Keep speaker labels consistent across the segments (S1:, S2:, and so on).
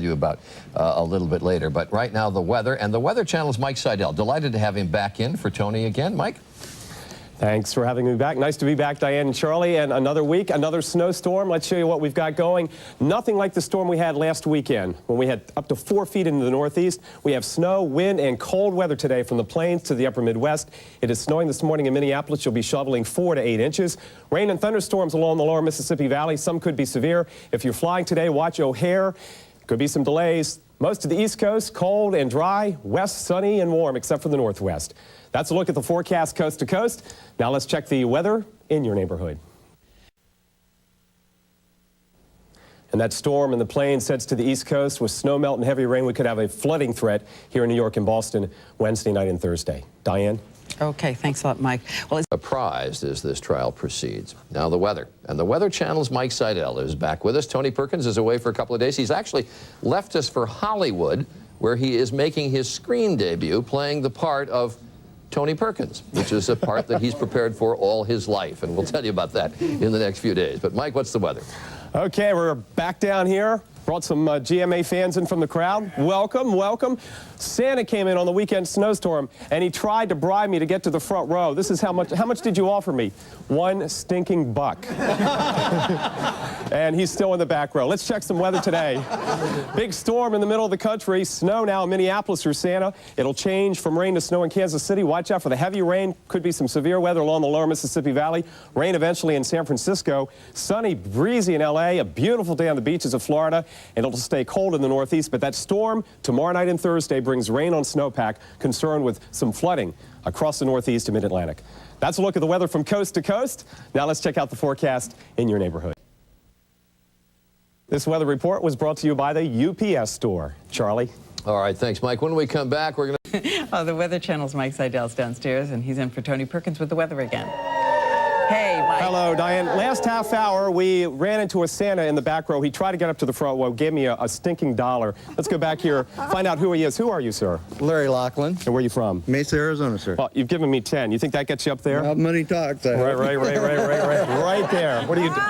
S1: you about a little bit later. But right now, the weather, and the Weather Channel's Mike Seidel. Delighted to have him back in for Tony again. Mike?
S2: Thanks for having me back. Nice to be back, Diane and Charlie. And another week, another snowstorm. Let's show you what we've got going. Nothing like the storm we had last weekend when we had up to 4 feet into the northeast. We have snow, wind, and cold weather today from the plains to the upper Midwest. It is snowing this morning in Minneapolis. You'll be shoveling 4 to 8 inches. Rain and thunderstorms along the lower Mississippi Valley. Some could be severe. If you're flying today, watch O'Hare. Could be some delays. Most of the East Coast, cold and dry. West, sunny and warm, except for the Northwest. That's a look at the forecast coast to coast. Now let's check the weather in your neighborhood. And that storm in the plains heads to the East Coast with snow melt and heavy rain. We could have a flooding threat here in New York and Boston Wednesday night and Thursday. Diane?
S3: Okay, thanks a lot, Mike. Well,
S1: Surprised as this trial proceeds. Now the weather. And the Weather Channel's Mike Seidel is back with us. Tony Perkins is away for a couple of days. He's actually left us for Hollywood, where he is making his screen debut playing the part of Tony Perkins, which is a part that he's prepared for all his life. And we'll tell you about that in the next few days. But Mike, what's the weather?
S2: Okay, we're back down here. Brought some GMA fans in from the crowd. Welcome, welcome. Santa came in on the weekend snowstorm, and he tried to bribe me to get to the front row. This is how much did you offer me? $1 stinking buck. And he's still in the back row. Let's check some weather today. Big storm in the middle of the country. Snow now in Minneapolis through Santa. It'll change from rain to snow in Kansas City. Watch out for the heavy rain. Could be some severe weather along the lower Mississippi Valley. Rain eventually in San Francisco. Sunny, breezy in LA. A beautiful day on the beaches of Florida. And it'll stay cold in the northeast. But that storm tomorrow night and Thursday brings rain on snowpack. Concern with some flooding across the northeast and mid-Atlantic. That's a look at the weather from coast to coast. Now let's check out the forecast in your neighborhood. This weather report was brought to you by the UPS store. Charlie?
S1: All right, thanks, Mike. When we come back, we're going to...
S3: oh, the Weather Channel's Mike Seidel's downstairs, and he's in for Tony Perkins with the weather again. Hey, Mike.
S2: Hello, Diane. Last half hour, we ran into a Santa in the back row. He tried to get up to the front row, gave me a stinking dollar. Let's go back here, find out who he is. Who are you, sir?
S4: Larry Lachlan.
S2: And where are you from?
S4: Mesa, Arizona, sir.
S2: Well, you've given me 10. You think that gets you up there?
S4: Well, money talks.
S2: Right there. What do you do?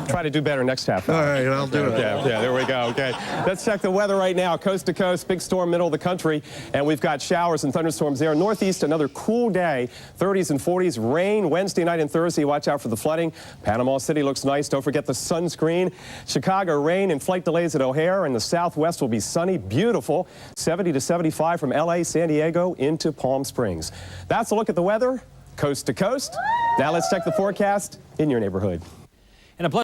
S2: Try to do better next half hour.
S4: All right, I'll do it.
S2: Yeah, there we go. Okay. Let's check the weather right now. Coast to coast, big storm, middle of the country. And we've got showers and thunderstorms there. Northeast, another cool day. 30s and 40s. Rain Wednesday night and Thursday. Watch out for the flooding. Panama City looks nice. Don't forget the sunscreen. Chicago, rain and flight delays at O'Hare. And the southwest will be sunny, beautiful. 70 to 75 from LA, San Diego into Palm Springs. That's a look at the weather, coast to coast. Now let's check the forecast in your neighborhood. And a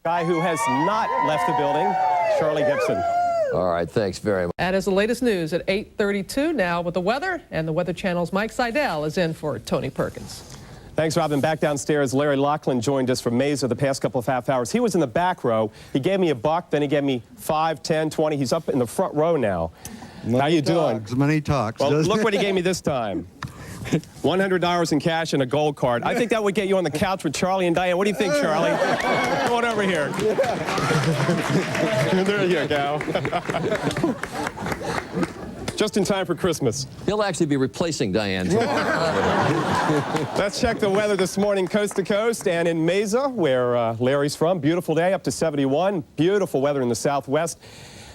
S2: guy who has not left the building, Charlie Gibson.
S1: All right, thanks very much.
S5: That is the latest news at 8:32 now with the weather, and the Weather Channel's Mike Seidel is in for Tony Perkins.
S2: Thanks, Robin. Back downstairs, Larry Lachlan joined us from Mesa the past couple of half hours. He was in the back row. He gave me a buck, then he gave me 5, 10, 20. He's up in the front row now. How you doing?
S4: Money talks.
S2: Well, look what he gave me this time. $100 in cash and a gold card. I think that would get you on the couch with Charlie and Diane. What do you think, Charlie? Come on over here. There you go. Just in time for Christmas.
S1: He'll actually be replacing Diane tomorrow.
S2: Let's check the weather this morning, coast to coast, and in Mesa, where Larry's from. Beautiful day, up to 71. Beautiful weather in the southwest.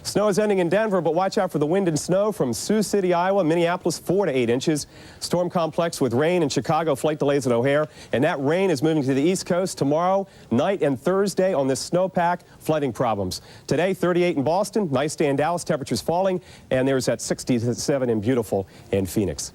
S2: Snow is ending in Denver, but watch out for the wind and snow from Sioux City, Iowa, Minneapolis, 4 to 8 inches. Storm complex with rain in Chicago, flight delays at O'Hare. And that rain is moving to the East Coast tomorrow night and Thursday on this snowpack, flooding problems. Today, 38 in Boston, nice day in Dallas, temperatures falling, and there's that 67 in beautiful in Phoenix.